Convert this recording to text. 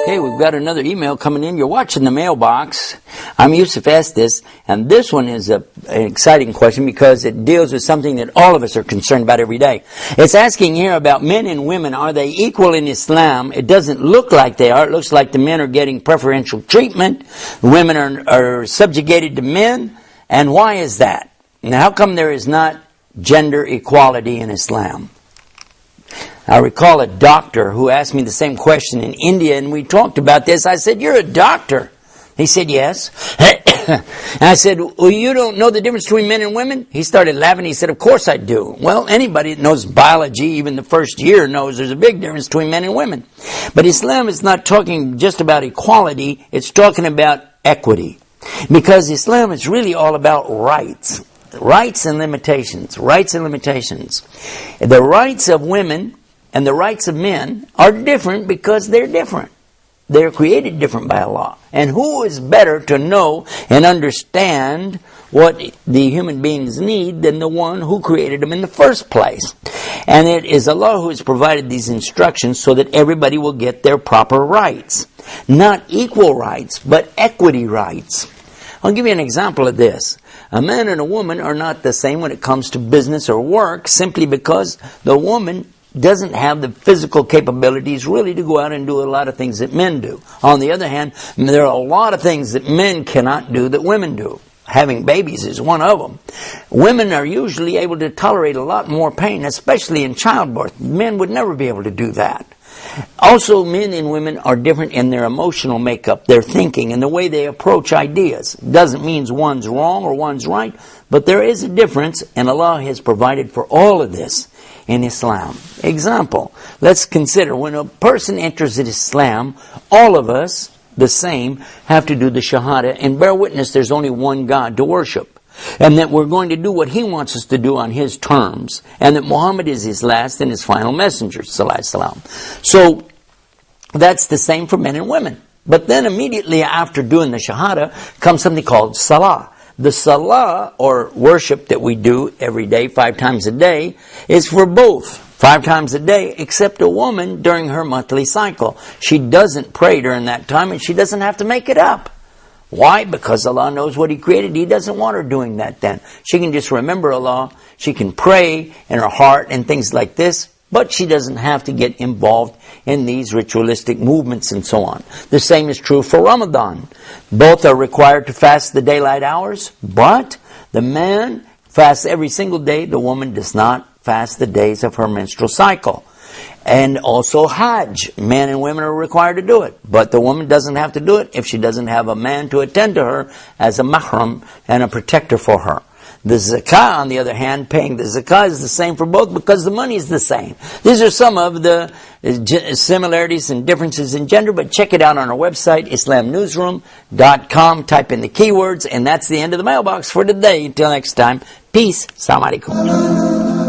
Okay, we've got another email coming in. You're watching the mailbox. I'm Yusuf Estes, and this one is an exciting question because it deals with something that all of us are concerned about every day. It's asking here about men and women. Are they equal in Islam? It doesn't look like they are. It looks like the men are getting preferential treatment. The women are subjugated to men. And why is that? Now, how come there is not gender equality in Islam? I recall a doctor who asked me the same question in India, and we talked about this. I said, "You're a doctor." He said, "Yes." And I said, "Well, you don't know the difference between men and women?" He started laughing. He said, "Of course I do." Well, anybody that knows biology, even the first year, knows there's a big difference between men and women. But Islam is not talking just about equality. It's talking about equity. Because Islam is really all about rights. Rights and limitations. Rights and limitations. The rights of women and the rights of men are different because they're different. They're created different by Allah. And who is better to know and understand what the human beings need than the one who created them in the first place? And it is Allah who has provided these instructions so that everybody will get their proper rights. Not equal rights, but equity rights. I'll give you an example of this. A man and a woman are not the same when it comes to business or work, simply because the woman doesn't have the physical capabilities really to go out and do a lot of things that men do. On the other hand, there are a lot of things that men cannot do that women do. Having babies is one of them. Women are usually able to tolerate a lot more pain, especially in childbirth. Men would never be able to do that. Also, men and women are different in their emotional makeup, their thinking, and the way they approach ideas. Doesn't mean one's wrong or one's right, but there is a difference, and Allah has provided for all of this in Islam. Example, let's consider when a person enters Islam, all of us, the same, have to do the Shahada and bear witness there's only one God to worship. And that we're going to do what He wants us to do on His terms. And that Muhammad is His last and His final messenger. So, that's the same for men and women. But then immediately after doing the Shahada comes something called Salah. The Salah, or worship that we do every day, 5 times a day, is for both. 5 times a day, except a woman during her monthly cycle. She doesn't pray during that time and she doesn't have to make it up. Why? Because Allah knows what He created. He doesn't want her doing that then. She can just remember Allah. She can pray in her heart and things like this, but she doesn't have to get involved in these ritualistic movements and so on. The same is true for Ramadan. Both are required to fast the daylight hours, but the man fasts every single day. The woman does not fast the days of her menstrual cycle. And also Hajj. Men and women are required to do it. But the woman doesn't have to do it if she doesn't have a man to attend to her as a mahram and a protector for her. The zakah, on the other hand, paying the zakah is the same for both because the money is the same. These are some of the similarities and differences in gender, but check it out on our website, islamnewsroom.com. Type in the keywords, and that's the end of the mailbox for today. Until next time, peace. Assalamu alaikum.